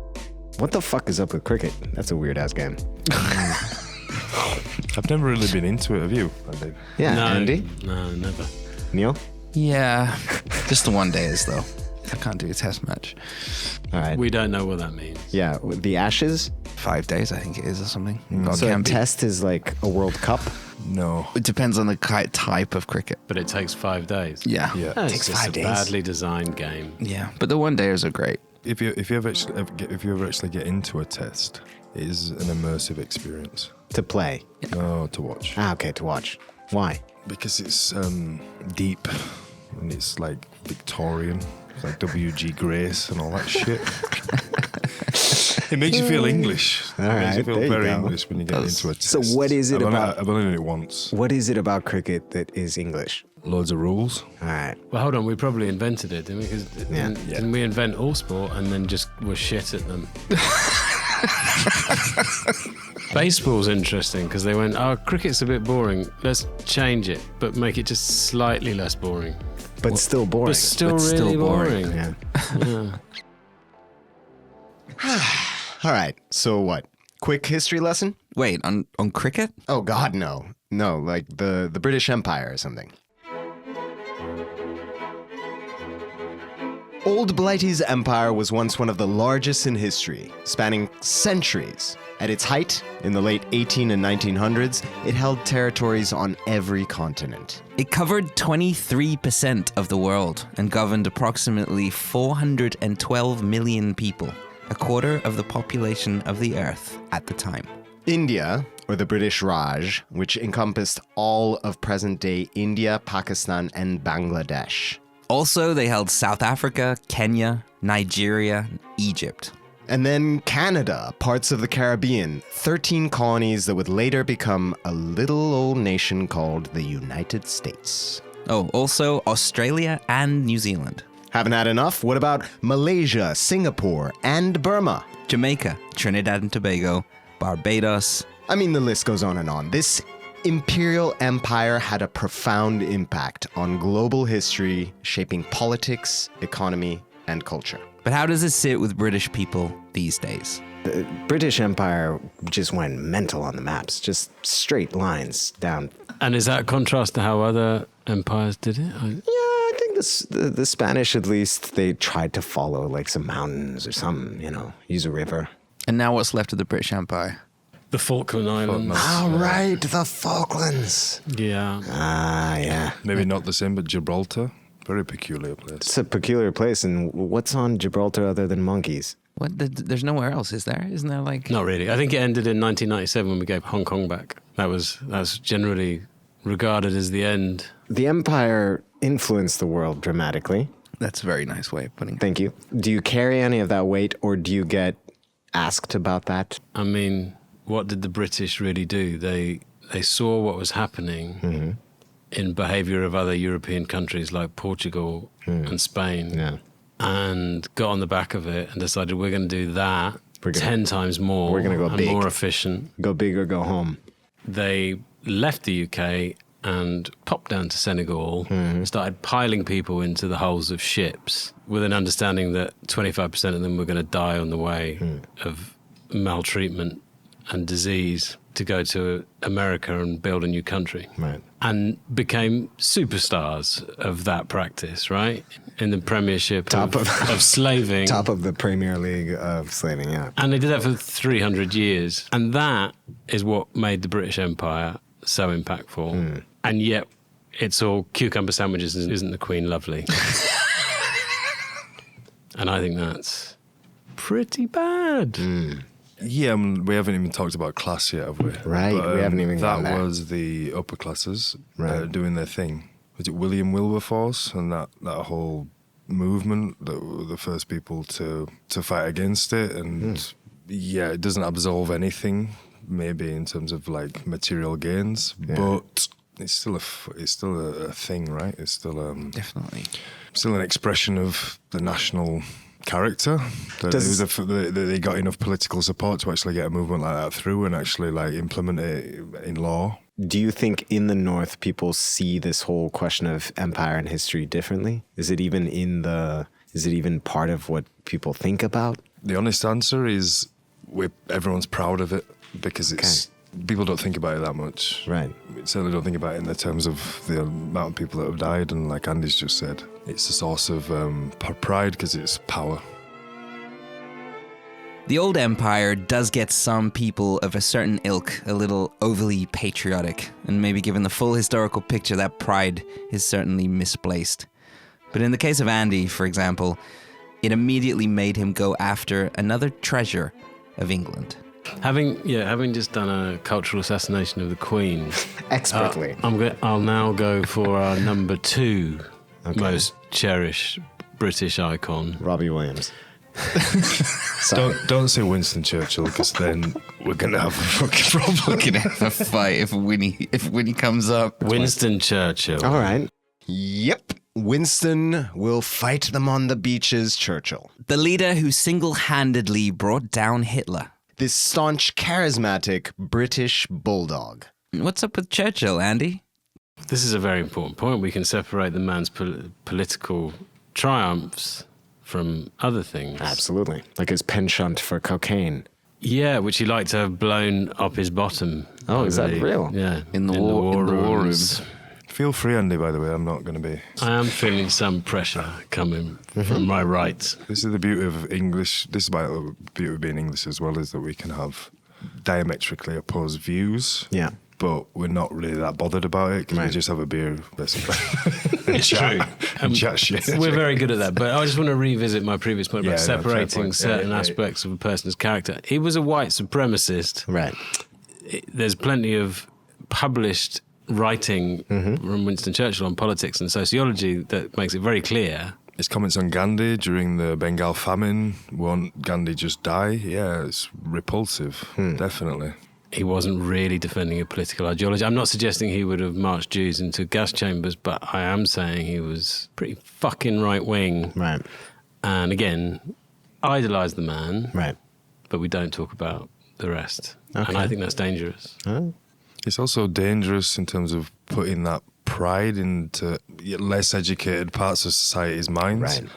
What the fuck is up with cricket? That's a weird-ass game. I've never really been into it, have you, Andy? Yeah, No, Andy? No, never. Neil? Yeah, just the one days though. I can't do a test match. All right. We don't know what that means. Yeah, the Ashes. 5 days, I think it is, or something. God, So a can be. test is like a World Cup. No. It depends on the type of cricket. But it takes 5 days. Yeah. Yeah. Oh, Takes it's just 5 a days. badly designed game. Yeah, but the one dayers are great. If you ever actually get into a test, it is an immersive experience. To play. No, to watch. Okay, to watch. Why? Because it's deep and it's like Victorian. It's like W.G. Grace and all that shit. It makes you feel English. All It makes right, you feel there you very go. English when you get into a test. So what is it about- I've only done it once. What is it about cricket that is English? Loads of rules. All right. Well, hold on, we probably invented it, didn't we? Because didn't we invent all sport and then just were shit at them? Baseball's interesting because they went, cricket's a bit boring. Let's change it, but make it just slightly less boring. But still boring. But still But really still boring. boring. Yeah. All right. So what? Quick history lesson? Wait, on cricket? Oh God, no. No, like the British Empire or something. Old Blighty's empire was once one of the largest in history, spanning centuries. At its height, in the late 18 and 1900s, it held territories on every continent. It covered 23% of the world and governed approximately 412 million people, a quarter of the population of the Earth at the time. India, or the British Raj, which encompassed all of present-day India, Pakistan, and Bangladesh. Also, they held South Africa, Kenya, Nigeria, and Egypt. And then Canada, parts of the Caribbean, 13 colonies that would later become a little old nation called the United States. Oh, also Australia and New Zealand. Haven't had enough? What about Malaysia, Singapore, and Burma? Jamaica, Trinidad and Tobago, Barbados. I mean, the list goes on and on. This imperial empire had a profound impact on global history, shaping politics, economy, and culture. But how does it sit with British people these days? The British Empire just went mental on the maps, just straight lines down. And is that a contrast to how other empires did it? Yeah, I think the Spanish, at least, they tried to follow like some mountains or something, use a river. And now what's left of the British Empire? The Falkland Islands. All right, the Falklands. Yeah. Ah, yeah. Maybe not the same, but Gibraltar. Very peculiar place. It's a peculiar place, and what's on Gibraltar other than monkeys? What? There's nowhere else, is there? Isn't there like... Not really. I think it ended in 1997 when we gave Hong Kong back. That's generally regarded as the end. The empire influenced the world dramatically. That's a very nice way of putting it. Thank you. Do you carry any of that weight, or do you get asked about that? I mean, what did the British really do? They saw what was happening in behaviour of other European countries like Portugal and Spain, and got on the back of it and decided we're going to do that 10 times more. We're going to go and big. More efficient. Go big or go home. They left the UK and popped down to Senegal, started piling people into the hulls of ships with an understanding that 25% of them were going to die on the way of maltreatment and disease to go to America and build a new country. Right. And became superstars of that practice, right? In the Premiership of slaving. Top of the Premier League of slaving, yeah. And they did that for 300 years. And that is what made the British Empire so impactful. And yet it's all cucumber sandwiches and isn't the Queen lovely? And I think that's pretty bad. Yeah, we haven't even talked about class yet, have we? Right, we haven't even gone there. That was the upper classes doing their thing. Was it William Wilberforce and that whole movement that were the first people to fight against it? And yeah, it doesn't absolve anything, maybe in terms of like material gains, but it's still a thing, right? It's still definitely still an expression of the national character. They got enough political support to actually get a movement like that through and actually like implement it in law. Do you think in the North people see this whole question of empire and history differently? Is it even part of what people think about? The honest answer is everyone's proud of it because people don't think about it that much. Right. We certainly don't think about it in the terms of the amount of people that have died, and like Andy's just said, it's a source of pride because it's power. The old empire does get some people of a certain ilk a little overly patriotic, and maybe given the full historical picture, that pride is certainly misplaced. But in the case of Andy, for example, it immediately made him go after another treasure of England. Having just done a cultural assassination of the Queen expertly, I'll now go for our number 2 most cherished British icon, Robbie Williams. Don't say Winston Churchill, because then we're gonna have a fucking problem. We're gonna have a fight if Winnie comes up. Winston Churchill. All right. Yep. Winston will fight them on the beaches, Churchill. The leader who single-handedly brought down Hitler. This staunch, charismatic British bulldog. What's up with Churchill, Andy? This is a very important point. We can separate the man's political triumphs from other things. Absolutely. Like his penchant for cocaine. Yeah, which he liked to have blown up his bottom. Oh, is that real? Yeah. In the war rooms. Feel free, Andy, by the way. I'm not going to be... I am feeling some pressure coming from my right. This is the beauty of English. This is the beauty of being English as well, is that we can have diametrically opposed views. Yeah. But we're not really that bothered about it because we just have a beer, basically. It's true. And chat shit. We're very good at that. But I just want to revisit my previous point about separating certain aspects of a person's character. He was a white supremacist. Right. There's plenty of published writing from Winston Churchill on politics and sociology that makes it very clear. His comments on Gandhi during the Bengal famine, won't Gandhi just die? Yeah, it's repulsive, definitely. He wasn't really defending a political ideology. I'm not suggesting he would have marched Jews into gas chambers, but I am saying he was pretty fucking right-wing. Right. And again, idolised the man. Right. But we don't talk about the rest. Okay. And I think that's dangerous. Oh. It's also dangerous in terms of putting that pride into less educated parts of society's minds. Right.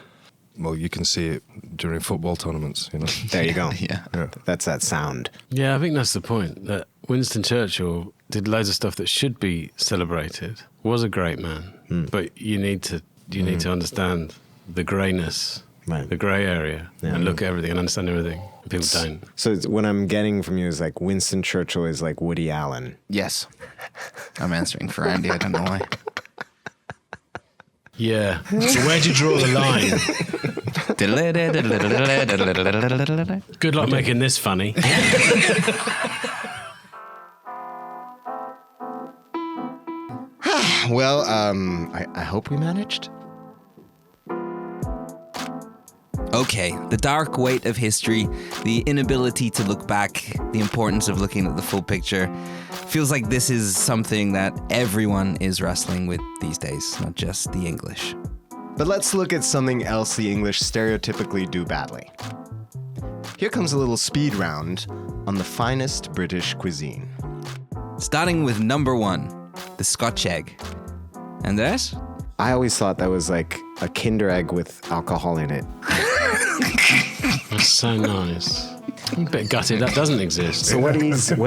Well, you can see it during football tournaments, you know. There you go. Yeah. That's that sound. Yeah, I think that's the point, that Winston Churchill did loads of stuff that should be celebrated, was a great man, but you need to understand the greyness, the grey area, and look at everything and understand everything. People don't. So what I'm getting from you is like Winston Churchill is like Woody Allen. Yes. I'm answering for Andy. I don't know why. Yeah. So where'd you draw the line? Good luck making this funny. Well, I hope we managed. Okay, the dark weight of history, the inability to look back, the importance of looking at the full picture. Feels like this is something that everyone is wrestling with these days, not just the English. But let's look at something else the English stereotypically do badly. Here comes a little speed round on the finest British cuisine. Starting with number 1, the Scotch egg. Andres? I always thought that was like a Kinder Egg with alcohol in it. That's so nice. I'm a bit gutted that doesn't exist. So what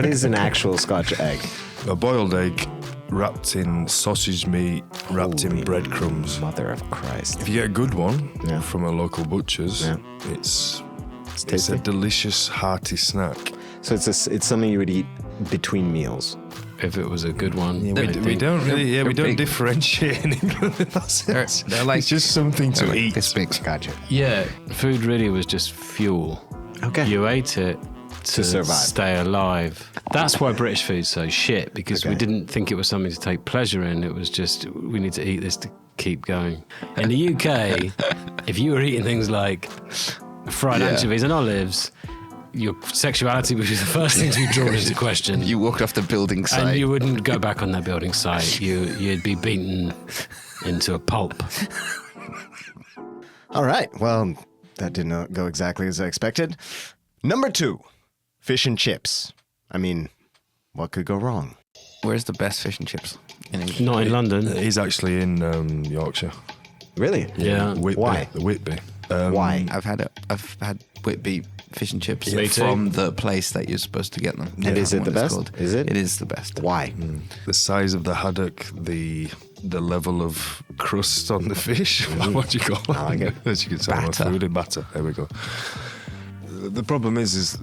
is an actual Scotch egg? A boiled egg wrapped in sausage meat, wrapped in Holy breadcrumbs. Mother of Christ. If you get a good one from a local butcher's, it's a delicious, hearty snack. So it's something you would eat between meals. If it was a good one. Yeah, we don't differentiate in England in that sense. They're like, it's just something to eat. This big. Gotcha. Yeah, food really was just fuel. Okay. You ate it to survive. stay alive. That's why British food's so shit, because we didn't think it was something to take pleasure in. It was just, we need to eat this to keep going. In the UK, if you were eating things like fried anchovies and olives, your sexuality would be the first thing to be drawn into question. You walked off the building site. And you wouldn't go back on that building site. You'd be beaten into a pulp. All right. Well, that did not go exactly as I expected. Number 2, fish and chips. I mean, what could go wrong? Where's the best fish and chips in England? Not in London. He's actually in Yorkshire. Really? Yeah. Whitby, Why? The Whitby. Why? I've had Whitby fish and chips Me too. from the place that you're supposed to get them. And is it the best? Is it? It is the best. Why? The size of the haddock, the level of crust on the fish. What do you call it? I like it. As you can tell, Batter. food in batter. There we go. The problem is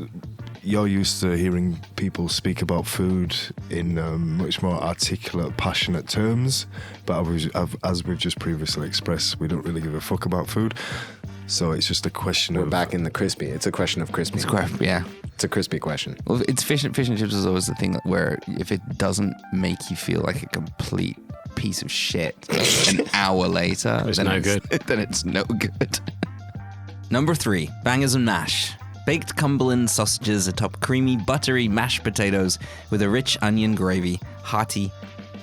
you're used to hearing people speak about food in much more articulate, passionate terms. But as we've just previously expressed, we don't really give a fuck about food. So it's just a question We're of... back in the crispy. It's a question of crispy. It's crap, yeah. It's a crispy question. Well, it's fish and chips is always the thing where if it doesn't make you feel like a complete piece of shit an hour later, It's then no good. Then it's no good. Number 3, bangers and mash. Baked Cumberland sausages atop creamy, buttery mashed potatoes with a rich onion gravy. Hearty,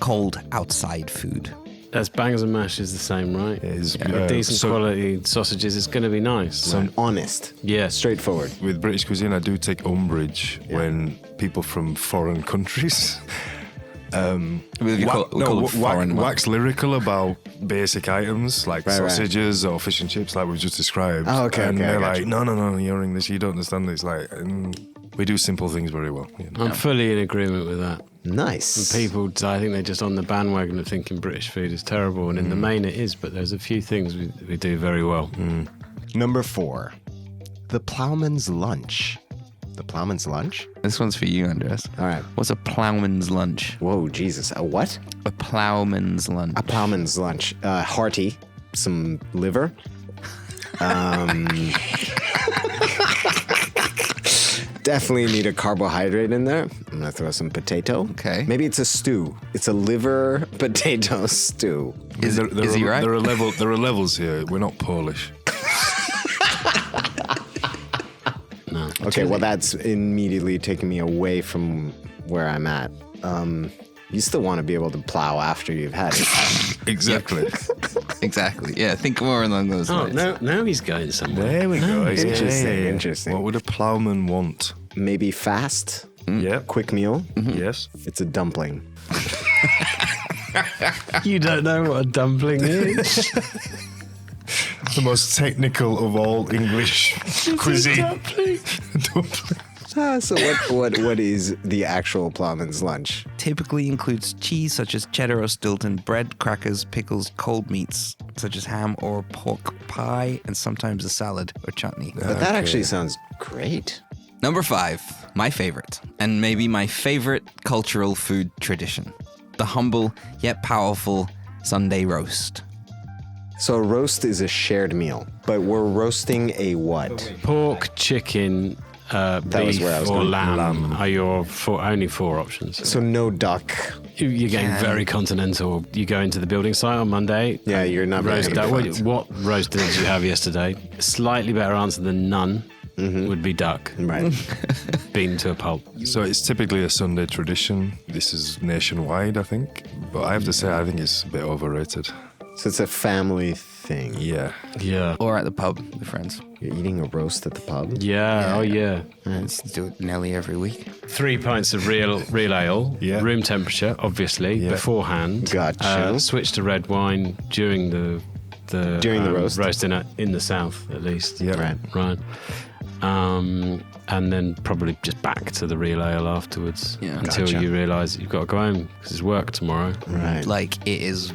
cold outside food. That's bangers and mash is the same, right? It is, With decent quality sausages, it's going to be nice. So honest. Yeah. Straightforward. With British cuisine, I do take umbrage when people from foreign countries wax lyrical about basic items like sausages or fish and chips, like we've just described. Oh, okay. And okay, they're like, no, you're English, you don't understand this. Like, we do simple things very well. You know? I'm fully in agreement with that. Nice. People, I think they're just on the bandwagon of thinking British food is terrible, and in the main it is, but there's a few things we do very well. Number 4, the ploughman's lunch. The ploughman's lunch? This one's for you, Andres. All right. What's a ploughman's lunch? Whoa, Jesus. A what? A ploughman's lunch. A ploughman's lunch. Hearty. Some liver. Definitely need a carbohydrate in there. I'm going to throw some potato. Okay. Maybe it's a stew. It's a liver potato stew. Is he right? There are levels here. We're not Polish. No. Okay, well, that's immediately taking me away from where I'm at. You still want to be able to plow after you've had it. Exactly. Exactly. Yeah, think more along those Oh, lines. now he's going somewhere. There we go. Interesting. What would a ploughman want? Maybe fast, Yeah. quick meal. Yes. It's a dumpling. You don't know what a dumpling is? The most technical of all English cuisine. Dumpling. So what is the actual ploughman's lunch? Typically includes cheese such as cheddar or Stilton, bread, crackers, pickles, cold meats such as ham or pork pie, and sometimes a salad or chutney. But that actually sounds great. Number 5, my favorite, and maybe my favorite cultural food tradition. The humble yet powerful Sunday roast. So a roast is a shared meal, but we're roasting a what? Pork, chicken, was beef, where I was or going. lamb are your only 4 options. So no duck You're getting very continental. You go into the building site on Monday. Yeah, you're not very What roast dinner did you have yesterday? Slightly better answer than none would be duck. Right. Beaten to a pulp. So it's typically a Sunday tradition. This is nationwide, I think. But I have to say, I think it's a bit overrated. So it's a family thing. Yeah. Yeah. Or at the pub with friends. You're eating a roast at the pub? Yeah. Oh, yeah. Let's do it nearly every week. 3 pints of real ale, Yeah. room temperature, obviously, beforehand. Gotcha. Switch to red wine during the roast dinner in the south, at least. Yeah. Right. And then probably just back to the real ale afterwards until you realise that you've got to go home because it's work tomorrow. Right. Like, it is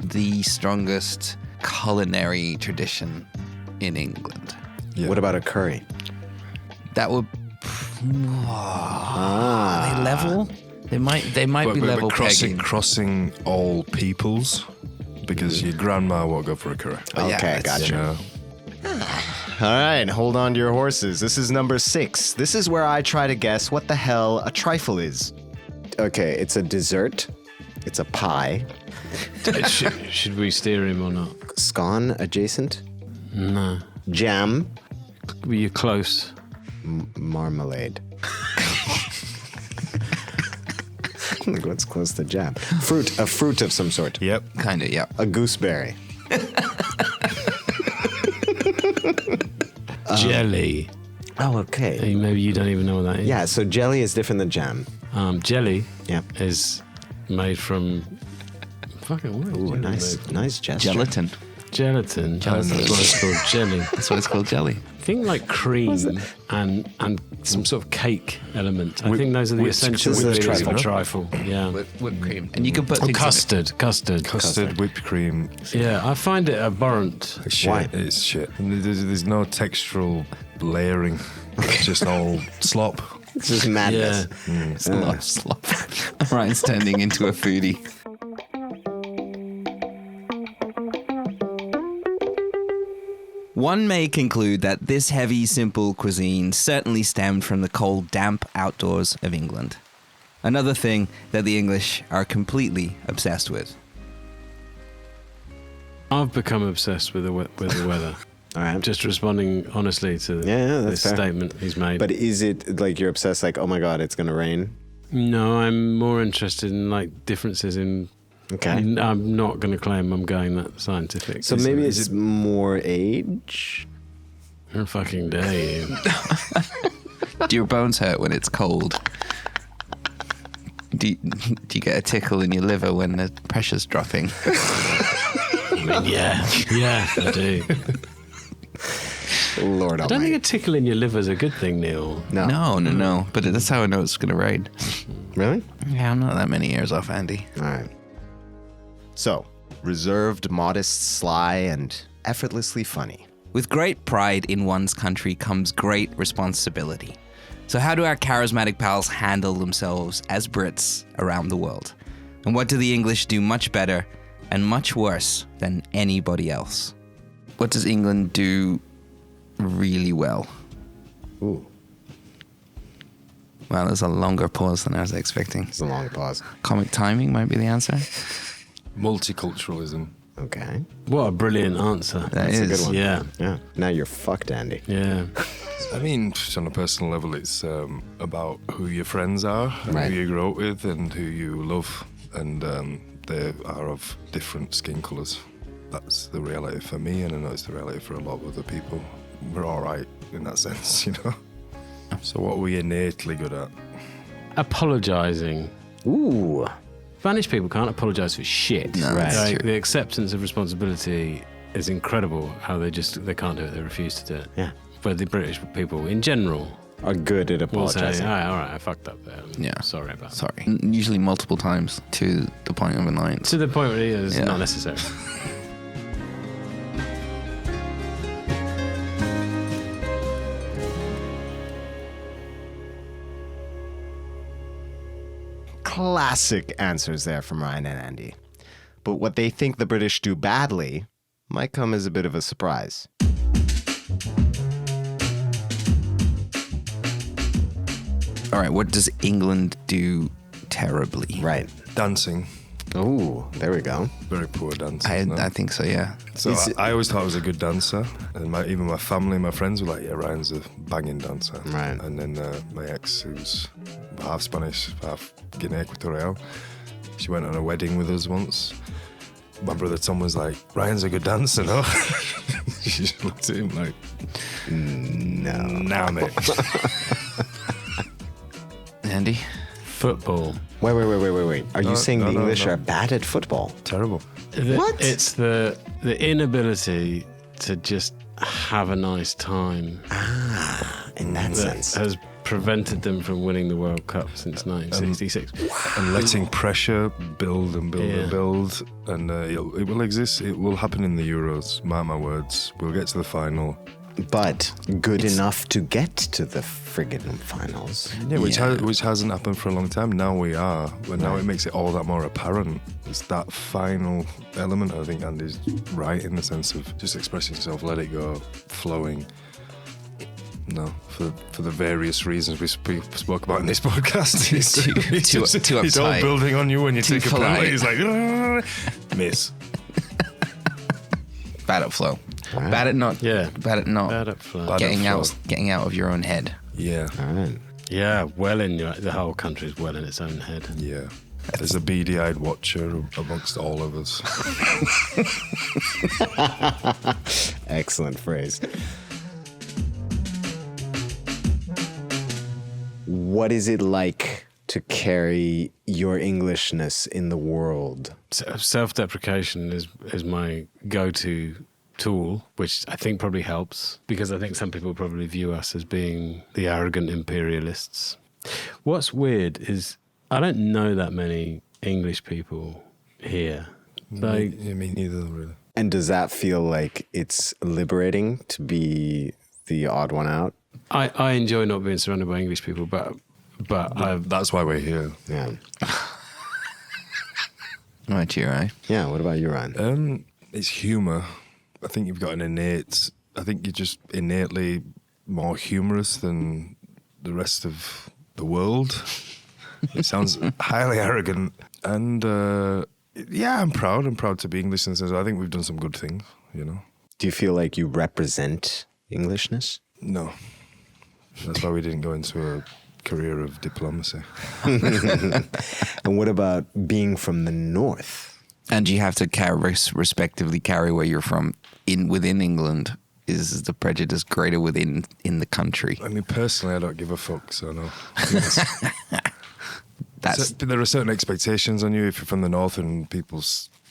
the strongest culinary tradition in England. Yeah. What about a curry? That would... Are they level? They might be level pegging. crossing all peoples, because your grandma won't go for a curry. Okay, gotcha. You know? All right, hold on to your horses. This is number 6. This is where I try to guess what the hell a trifle is. Okay, it's a dessert. It's a pie. Should we steer him or not? Scone adjacent. No. Jam. You're close. Marmalade. Like, what's close to jam? A fruit of some sort. Yep. Kind of, yeah. A gooseberry. Jelly. Oh, okay. Hey, maybe you don't even know what that is. Yeah, so jelly is different than jam. Jelly Yeah. is made from... Fucking what? Ooh, nice gesture. Gelatin. Gelatin. That's what it's called, jelly. That's what it's called, jelly. Think like cream and some sort of cake element. I think those are the essential this is a ingredients of a trifle. trifle. Yeah. Whipped cream. And you can put things Custard. Custard, whipped cream. Yeah, I find it abhorrent. It's shit. Why? It's shit. And there's no textural layering. It's just all slop. It's just madness. Slop. Ryan's turning into a foodie. One may conclude that this heavy, simple cuisine certainly stemmed from the cold, damp outdoors of England. Another thing that the English are completely obsessed with. I've become obsessed with the weather. All right. Just responding honestly to that's this fair. statement he's made. But is it like you're obsessed, like, oh my God, it's going to rain? No, I'm more interested in like differences in... Okay. I'm not going to claim I'm going that scientific. So maybe it's more age? You're a fucking day. Do your bones hurt when it's cold? Do you get a tickle in your liver when the pressure's dropping? I mean, yeah, I do. Lord I don't think a tickle in your liver is a good thing, Neil. No. But that's how I know it's going to rain. Really? Yeah, I'm not that many years off, Andy. All right. So, reserved, modest, sly, and effortlessly funny. With great pride in one's country comes great responsibility. So how do our charismatic pals handle themselves as Brits around the world? And what do the English do much better and much worse than anybody else? What does England do really well? Ooh, Well, there's a longer pause than I was expecting. it's a long pause. Comic timing might be the answer. Multiculturalism. Okay. What a brilliant answer. That's a good one. Yeah. Yeah. Now you're fucked, Andy. Yeah. I mean, on a personal level, it's about who your friends are, and Right. who you grow up with, and who you love, and they are of different skin colours. That's the reality for me, and I know it's the reality for a lot of other people. We're all right in that sense, you know. So what are we innately good at? Apologising. Ooh. Spanish people can't apologise for shit. No, that's Like, true. the acceptance of responsibility is incredible. How they can't do it. They refuse to do it. Yeah. But the British people in general Are good at will say, apologizing. all right, I fucked up there. Yeah. Sorry about that. Sorry. Usually multiple times to the point of annoyance. To the point where it is Yeah. not necessary. Classic answers there from Ryan and Andy. But what they think the British do badly might come as a bit of a surprise. All right, what does England do terribly? Right. Dancing. Oh, there we go. Very poor dancer. I think so, yeah. So I always thought I was a good dancer. And even my family, my friends were like, yeah, Ryan's a banging dancer. Right. And then my ex, who's half Spanish, half Guinea Equatorial, she went on a wedding with us once. My brother Tom was like, Ryan's a good dancer, no? She just looked at him like, no. Nah, mate. Andy? Football. Wait. Are you saying the English are bad at football? Terrible. What? It's the inability to just have a nice time. In that sense. Has prevented them from winning the World Cup since 1966. And letting pressure build and build and build. And it will exist. It will happen in the Euros. Mark my words. We'll get to the final. But good enough to get to the friggin' finals. Yeah, which hasn't happened for a long time. Now we are. But now it makes it all that more apparent. It's that final element. I think Andy's right in the sense of just expressing yourself, let it go, flowing. No, for the various reasons we spoke about in this podcast. It's all building on you when you take a penalty. It's like, miss. Bad at flow. Wow. Bad at not. Yeah. Bad at flow. Getting out of your own head. Yeah. All right. Yeah. The whole country's well in its own head. Yeah. There's a beady-eyed watcher amongst all of us. Excellent phrase. What is it like to carry your Englishness in the world? Self-deprecation is my go-to tool, which I think probably helps, because I think some people probably view us as being the arrogant imperialists. What's weird is I don't know that many English people here. Me neither, really. And does that feel like it's liberating to be the odd one out? I enjoy not being surrounded by English people, but that's why we're here. Yeah. What about you, Ryan? Yeah, what about you, Ryan? It's humour. I think you've got I think you're just innately more humorous than the rest of the world. It sounds highly arrogant. And I'm proud. I'm proud to be English. And I think we've done some good things, you know. Do you feel like you represent Englishness? No. That's why we didn't go into a career of diplomacy. And what about being from the north? And you have to respectively carry where you're from within England. Is the prejudice greater in the country? I mean, personally, I don't give a fuck, so no. There are certain expectations on you if you're from the north and you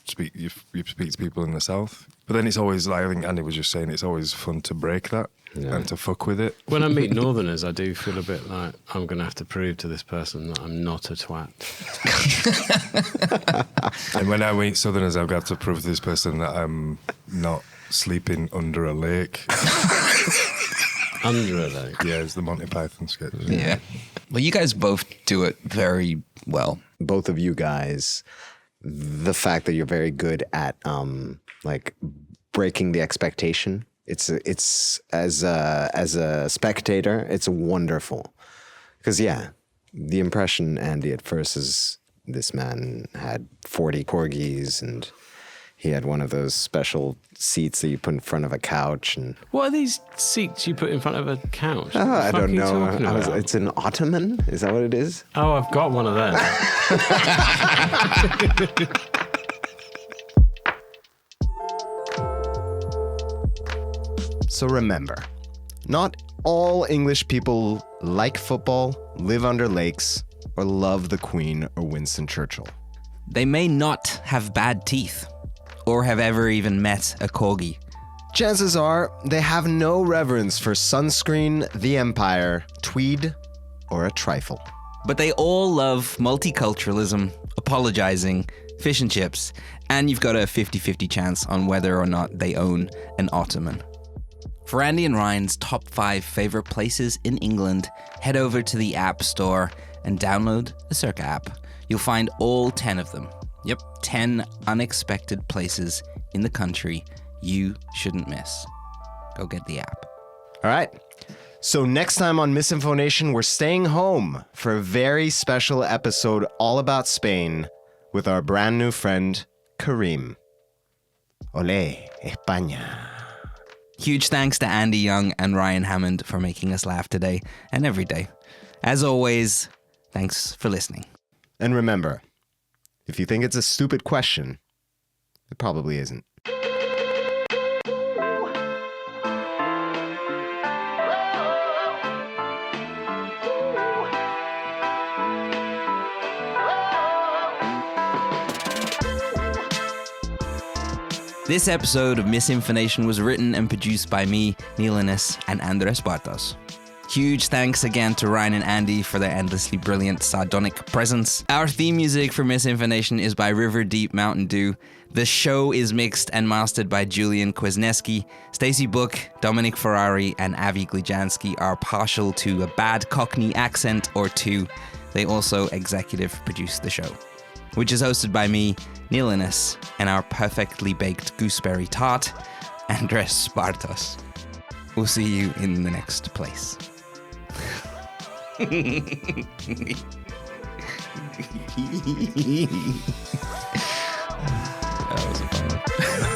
speak to people in the south. But then it's always, like I think Andy was just saying, it's always fun to break that and to fuck with it. When I meet northerners, I do feel a bit like I'm going to have to prove to this person that I'm not a twat. And when I meet southerners, I've got to prove to this person that I'm not sleeping under a lake. Under a lake? Yeah, it's the Monty Python sketch. Yeah. Well, you guys both do it very well. Both of you guys, the fact that you're very good at like breaking the expectation. It's as a spectator, it's wonderful. Because the impression, Andy, at first is this man had 40 corgis and he had one of those special seats that you put in front of a couch. And what are these seats you put in front of a couch? I don't know. It's an ottoman? Is that what it is? Oh, I've got one of them. So remember, not all English people like football, live under lakes, or love the Queen or Winston Churchill. They may not have bad teeth or have ever even met a corgi. Chances are they have no reverence for sunscreen, the Empire, tweed, or a trifle. But they all love multiculturalism, apologizing, fish and chips, and you've got a 50-50 chance on whether or not they own an ottoman. For Andy and Ryan's top 5 favorite places in England, head over to the App Store and download the Cerca app. You'll find all 10 of them. Yep, 10 unexpected places in the country you shouldn't miss. Go get the app. All right. So next time on MisInfoNation, we're staying home for a very special episode all about Spain with our brand new friend, Kareem. Olé, España. Huge thanks to Andy Young and Ryan Hammond for making us laugh today and every day. As always, thanks for listening. And remember, if you think it's a stupid question, it probably isn't. This episode of MisInfoNation was written and produced by me, Neil Innes, and Andres Bartos. Huge thanks again to Ryan and Andy for their endlessly brilliant sardonic presence. Our theme music for MisInfoNation is by River Deep Mountain Dew. The show is mixed and mastered by Julian Kwasniewski. Stacey Book, Dominic Ferrari, and Avi Glijansky are partial to a bad Cockney accent or two. They also executive produce the show, which is hosted by me, Neil Innes, and our perfectly baked gooseberry tart, Andres Bartos. We'll see you in the next place. That was a fun one.